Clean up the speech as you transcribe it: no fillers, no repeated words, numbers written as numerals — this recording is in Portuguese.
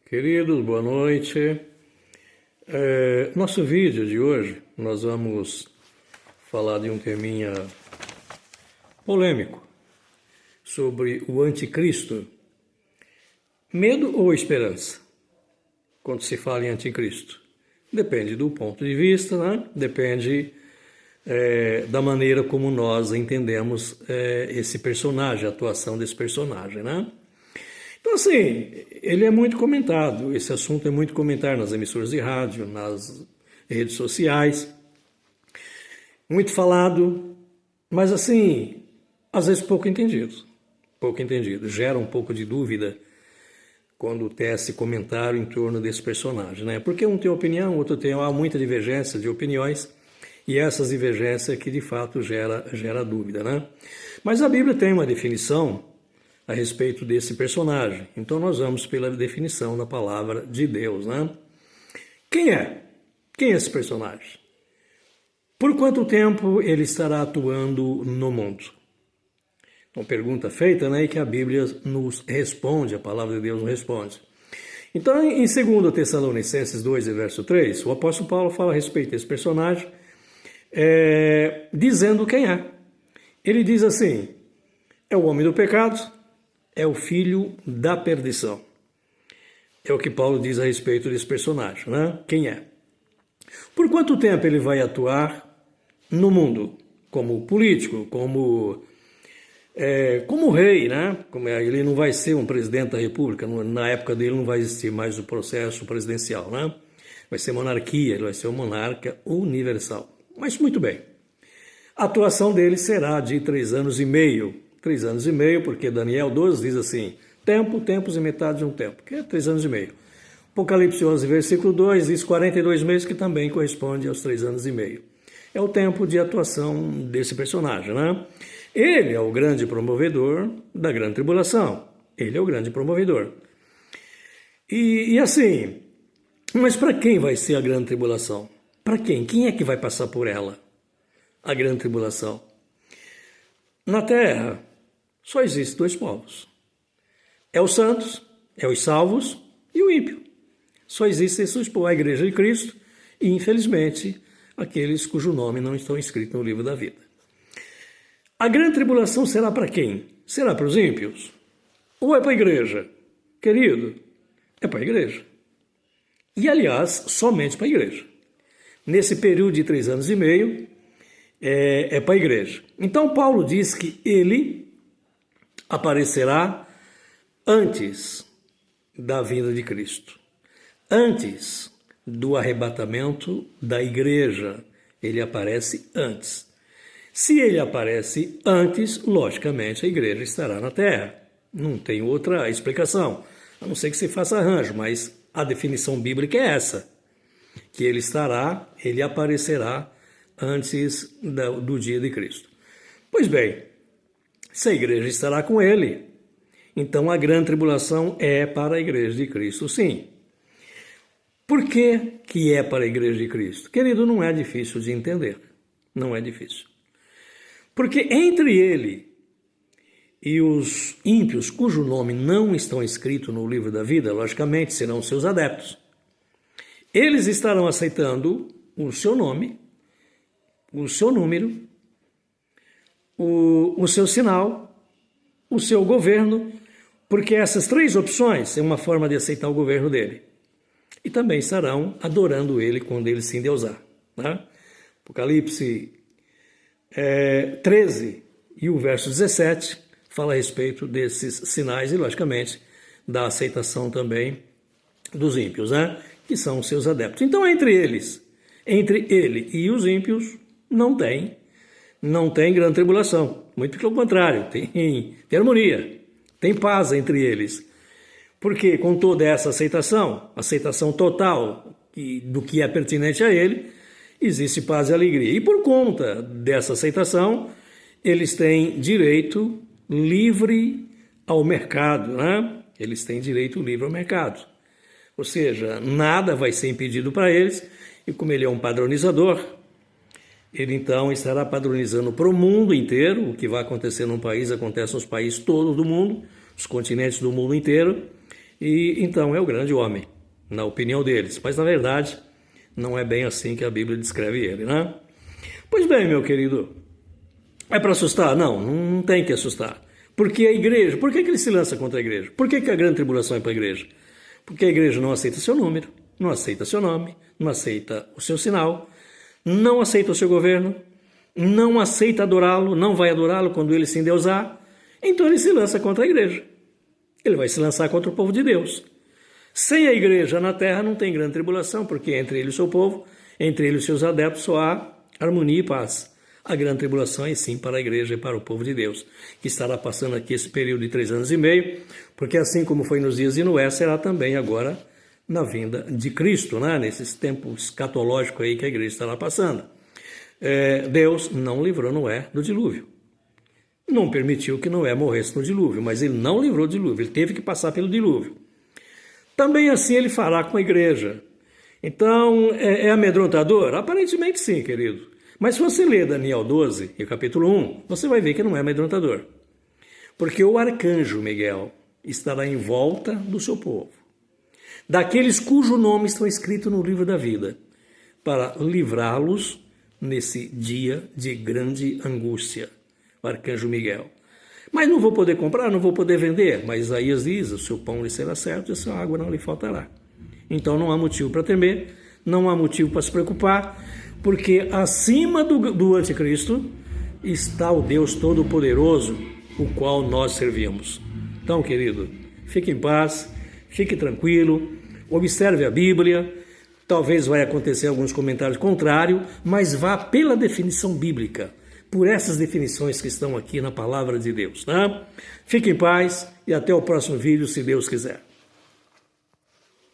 Queridos, boa noite. Nosso vídeo de hoje, nós vamos falar de um teminha polêmico sobre o anticristo. Medo ou esperança? Quando se fala em anticristo. Depende do ponto de vista, né? Depende da maneira como nós entendemos esse personagem, a atuação desse personagem, né? Então, assim, ele é muito comentado, esse assunto é muito comentado nas emissoras de rádio, nas redes sociais, muito falado, mas, assim, às vezes pouco entendido, gera um pouco de dúvida quando tem esse comentário em torno desse personagem, né? Porque um tem opinião, outro tem, há muita divergência de opiniões, e essas divergências que, de fato, gera dúvida, né? Mas a Bíblia tem uma definição a respeito desse personagem. Então nós vamos pela definição da palavra de Deus, né? Quem é? Quem é esse personagem? Por quanto tempo ele estará atuando no mundo? Então, pergunta feita, né? E que a Bíblia nos responde, a palavra de Deus nos responde. Então, em 2 Tessalonicenses 2, verso 3, o apóstolo Paulo fala a respeito desse personagem, dizendo quem é. Ele diz assim: é o homem do pecado, é o filho da perdição. É o que Paulo diz a respeito desse personagem, né? Quem é? Por quanto tempo ele vai atuar no mundo? Como político, como rei, né? Ele não vai ser um presidente da república, na época dele não vai existir mais o processo presidencial, né? Vai ser monarquia, ele vai ser um monarca universal. Mas muito bem, a atuação dele será de 3 anos e meio. 3 anos e meio, porque Daniel 12 diz assim: tempos e metade de um tempo, que é 3 anos e meio. Apocalipse 11, versículo 2 diz 42 meses, que também corresponde aos 3 anos e meio. É o tempo de atuação desse personagem, né? Ele é o grande promovedor da grande tribulação. Ele é o grande promovedor. E assim, mas para quem vai ser a grande tribulação? Para quem? Quem é que vai passar por ela? A grande tribulação. Na terra, só existem 2 povos. É os santos, é os salvos e o ímpio. Só existem esses 2 povos, a igreja de Cristo e, infelizmente, aqueles cujo nome não estão escritos no livro da vida. A grande tribulação será para quem? Será para os ímpios? Ou é para a igreja? Querido, é para a igreja. E, aliás, somente para a igreja. Nesse período de 3 anos e meio, é para a igreja. Então, Paulo diz que ele aparecerá antes da vinda de Cristo, antes do arrebatamento da igreja. Ele aparece antes. Se ele aparece antes, logicamente a igreja estará na terra. Não tem outra explicação, a não ser que se faça arranjo, mas a definição bíblica é essa, que ele aparecerá antes do dia de Cristo. Pois bem, se a igreja estará com ele, então a grande tribulação é para a igreja de Cristo, sim. Por que é para a igreja de Cristo? Querido, não é difícil de entender, não é difícil. Porque entre ele e os ímpios, cujo nome não estão escrito no livro da vida, logicamente serão seus adeptos. Eles estarão aceitando o seu nome, o seu número, o seu sinal, o seu governo, porque essas 3 opções é uma forma de aceitar o governo dele. E também estarão adorando ele quando ele se endeusar, né? Apocalipse 13 e o verso 17 fala a respeito desses sinais e, logicamente, da aceitação também dos ímpios, né? Que são os seus adeptos. Então, entre ele e os ímpios, não tem grande tribulação. Muito pelo contrário, tem harmonia, tem paz entre eles. Porque com toda essa aceitação total do que é pertinente a ele, existe paz e alegria. E por conta dessa aceitação, eles têm direito livre ao mercado, né? Eles têm direito livre ao mercado. Ou seja, nada vai ser impedido para eles, e como ele é um padronizador, ele então estará padronizando para o mundo inteiro. O que vai acontecer num país acontece nos países todos do mundo, os continentes do mundo inteiro. e então é o grande homem, na opinião deles. Mas, na verdade, não é bem assim que a Bíblia descreve ele, né? Pois bem, meu querido, é para assustar? Não, não tem que assustar. Porque a igreja, por que ele se lança contra a igreja? Por que a grande tribulação é para a igreja? Porque a igreja não aceita seu número, não aceita seu nome, não aceita o seu sinal, não aceita o seu governo, não aceita adorá-lo, não vai adorá-lo quando ele se endeusar. Então ele se lança contra a igreja. Ele vai se lançar contra o povo de Deus. Sem a igreja na terra não tem grande tribulação, porque entre ele e o seu povo, entre ele e os seus adeptos, só há harmonia e paz. A grande tribulação é sim para a igreja e para o povo de Deus, que estará passando aqui esse período de 3 anos e meio, porque assim como foi nos dias de Noé, será também agora na vinda de Cristo, né? Nesses tempos escatológicos aí que a igreja estará passando. Deus não livrou Noé do dilúvio. Não permitiu que Noé morresse no dilúvio, mas ele não livrou do dilúvio, ele teve que passar pelo dilúvio. Também assim ele fará com a igreja. Então, é amedrontador? Aparentemente sim, querido. Mas se você ler Daniel 12, e capítulo 1, você vai ver que não é amedrontador. Porque o arcanjo Miguel estará em volta do seu povo, daqueles cujo nome estão escritos no livro da vida, para livrá-los nesse dia de grande angústia. O arcanjo Miguel. Mas não vou poder comprar, não vou poder vender. Mas Isaías diz, o seu pão lhe será certo e a sua água não lhe faltará. Então não há motivo para temer, não há motivo para se preocupar, porque acima do anticristo está o Deus Todo-Poderoso, o qual nós servimos. Então, querido, fique em paz, fique tranquilo, observe a Bíblia, talvez vai acontecer alguns comentários contrários, mas vá pela definição bíblica, por essas definições que estão aqui na Palavra de Deus, tá? Fique em paz e até o próximo vídeo, se Deus quiser.